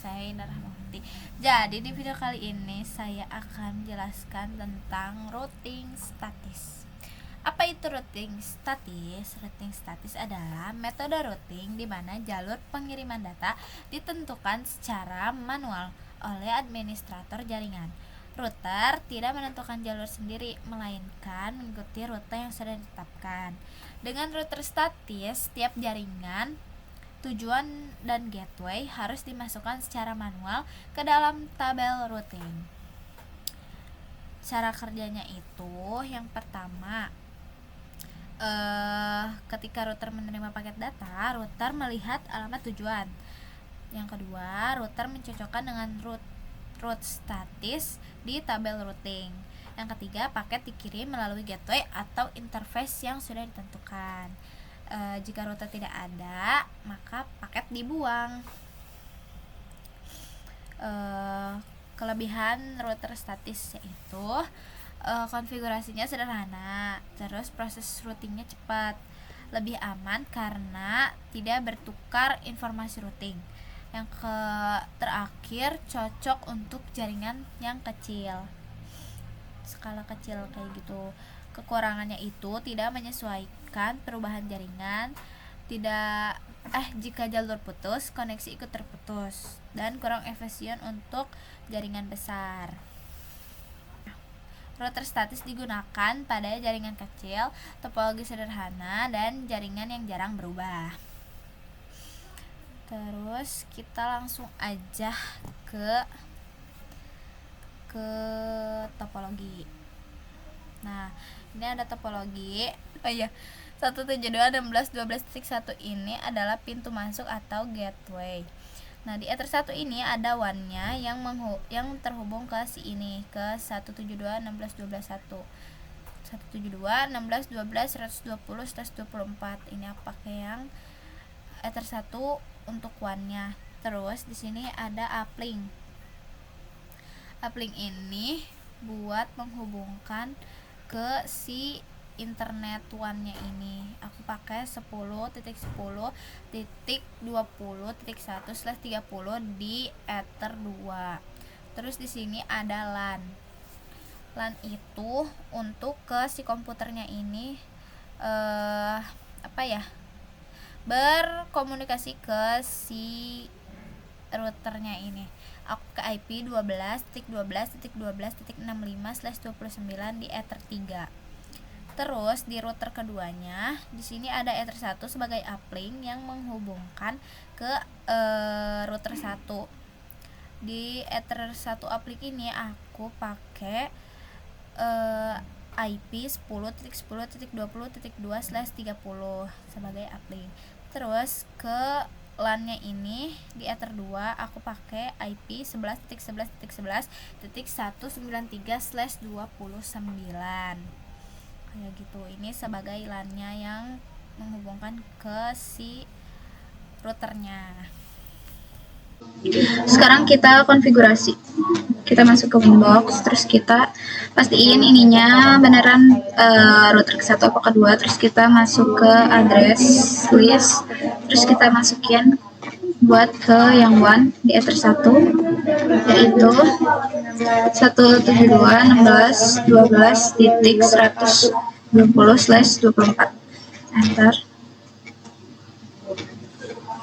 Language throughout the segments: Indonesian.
saya Indra Rahmawati. Jadi di video kali ini saya akan menjelaskan tentang routing statis. Apa itu routing statis? Routing statis adalah metode routing di mana jalur pengiriman data ditentukan secara manual oleh administrator jaringan. Router tidak menentukan jalur sendiri, melainkan mengikuti rute yang sudah ditetapkan. Dengan router statis, setiap jaringan, tujuan, dan gateway harus dimasukkan secara manual ke dalam tabel routing. Cara kerjanya itu, yang pertama, ketika router menerima paket data, router melihat alamat tujuan. Yang kedua, router mencocokkan dengan route statis di tabel routing. Yang ketiga, paket dikirim melalui gateway atau interface yang sudah ditentukan. Jika router tidak ada, maka paket dibuang. Kelebihan router statis yaitu konfigurasinya sederhana, terus proses routingnya cepat, lebih aman karena tidak bertukar informasi routing. Yang terakhir, cocok untuk jaringan yang kecil, skala kecil kayak gitu. Kekurangannya itu tidak menyesuaikan perubahan jaringan, jika jalur putus, koneksi ikut terputus, dan kurang efisien untuk jaringan besar. Router statis digunakan pada jaringan kecil, topologi sederhana, dan jaringan yang jarang berubah. Terus kita langsung aja ke topologi. Nah, ini ada topologi. 172.16.12.1 ini adalah pintu masuk atau gateway. Nah, di Ether 1 ini ada WAN-nya yang terhubung ke si ini, ke 172.16.12.1. 172.16.12.120/24. Ini pakai yang Ether 1 untuk WAN-nya. Terus di sini ada uplink. Uplink ini buat menghubungkan ke si internet WAN-nya ini. Aku pakai 10.10.20.1/30 di Ether 2. Terus di sini ada LAN. LAN itu untuk ke si komputernya ini berkomunikasi ke si routernya ini. Aku ke IP 12.12.12.65/29 di Ether 3. Terus di router keduanya, di sini ada Ether 1 sebagai uplink yang menghubungkan ke router 1. Di Ether 1 uplink ini aku pakai IP 10.10.20.2/30 sebagai uplink. Terus ke LAN-nya ini di Ether 2 aku pakai IP 11.11.11.193/29 kayak gitu. Ini sebagai LAN-nya yang menghubungkan ke si routernya. Sekarang kita konfigurasi. Kita masuk ke Winbox, terus kita pastiin ininya beneran router ke satu apa kedua. Terus kita masuk ke address list, terus kita masukin buat ke yang WAN di Ether 1, yaitu 172.16.12.120/24. Enter.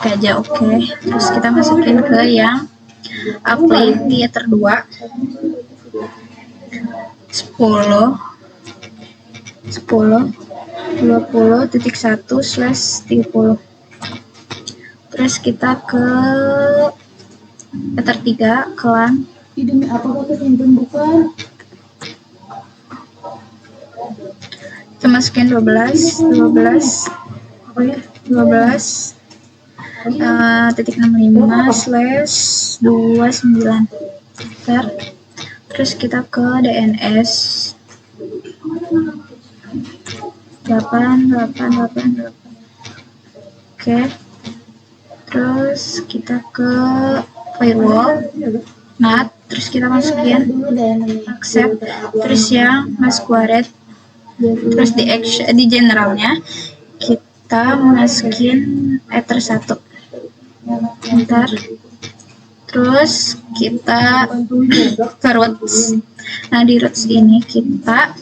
Aja oke. Terus kita masukin ke yang uplink di Ether 2 10.20.1/30. Terus kita ke Ether 3 ke LAN. Demi apa pakai simpen bukan? Kita masukin 12.65/29. Terus kita ke DNS 888. Oke. Terus kita ke firewall NAT, terus kita masukin accept, terus yang masquerade, terus di generalnya kita masukin Ether 1. Ntar Terus kita ke roots. Nah, di roots ini kita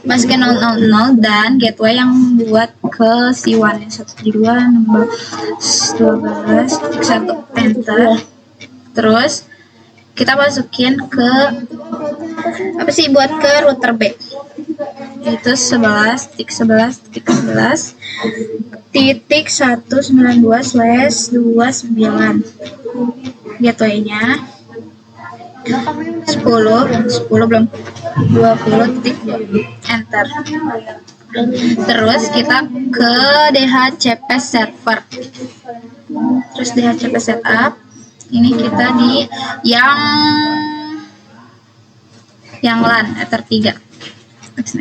masukin 000 dan gateway yang buat ke C1 nya 1, 2, 16, 12, titik 1, enter. Terus kita masukin ke apa sih buat ke router B, itu 11.11.11.192/29 gateway-nya 10 belum 20.2 enter. Terus kita ke DHCP server. Terus DHCP setup. Ini kita di yang LAN Ether 3. Next.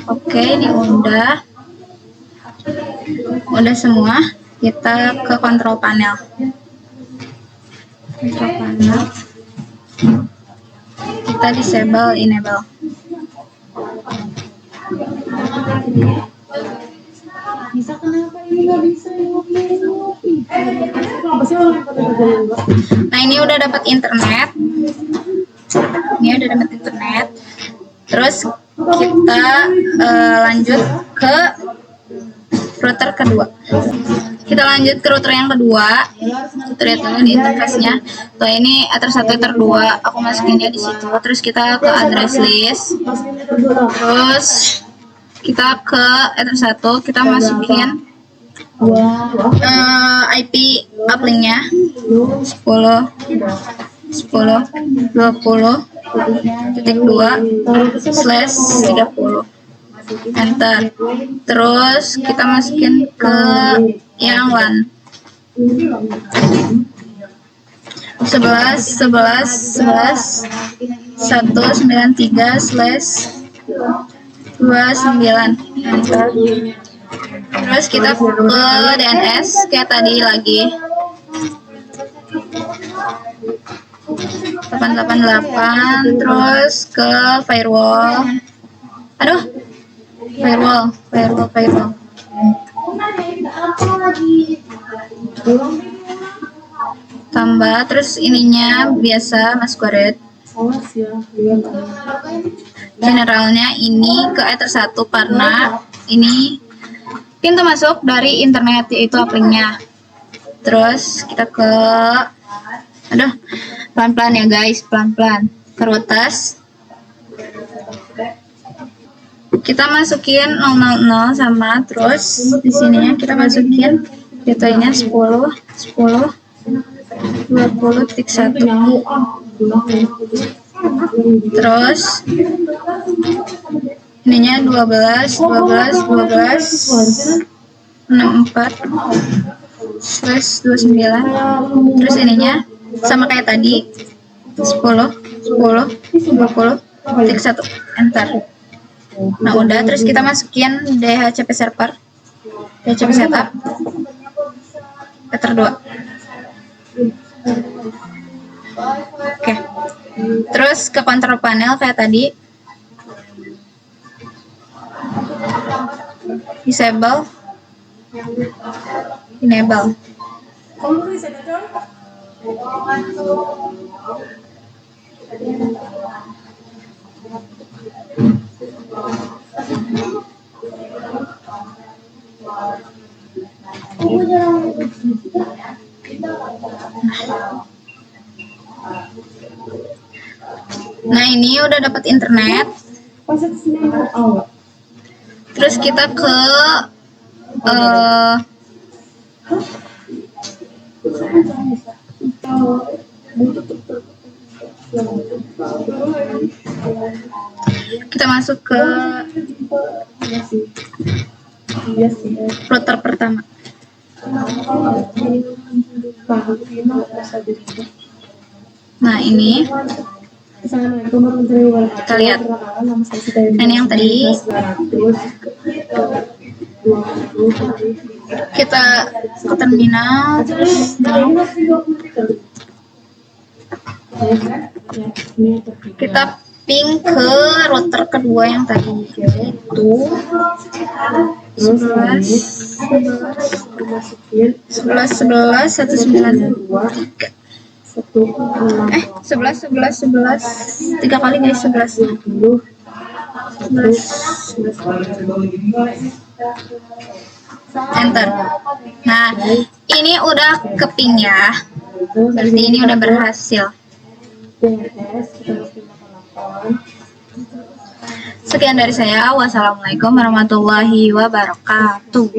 Oke, diundah. Udah semua. Kita ke control panel. Kita disable enable. Bisa kenapa ini nggak bisa kenapa sih orang yang pada kerjain gua? Nah, ini udah dapat internet. Terus kita lanjut ke router kedua. Kita lanjut ke router yang kedua. Kita lihat dulu di interface-nya. Tuh, ini Ether 1, Ether 2. Aku masukinnya di situ. Terus kita ke address list. Terus kita ke Ether 1. Kita masukin IP uplink-nya 10.20.2/30. Enter. Terus kita masukin ke yang LAN 11.11.193/29. Enter. Terus kita ke DNS kayak tadi lagi 888. Terus ke firewall. Firewall. Tambah terus ininya biasa Mas Goret. Generalnya ini ke Ether 1 karena ini pintu masuk dari internet, yaitu uplink-nya. Terus kita ke pelan-pelan ya guys, pelan-pelan ke routers. Kita masukin 000 sama, terus di sininya kita masukin gateway-nya 10.20.1. Terus ininya 12.12.12/64/29. Terus ininya sama kayak tadi 10.20.1. Enter. Nah, udah. Terus kita masukin DHCP server, DHCP setup Ether 2. Oke. Terus ke control panel kayak tadi, disable, enable. Nah, ini udah dapat internet. Terus kita ke kita masuk ke router pertama. Nah, ini kita lihat. Nah, ini yang tadi kita ke terminal, terus kita ping ke router kedua yang tadi, yaitu 11 193 11 3 kali guys, 11 enter. Nah, ini udah keping ya, berarti ini udah berhasil. Sekian dari saya. Wassalamualaikum warahmatullahi wabarakatuh.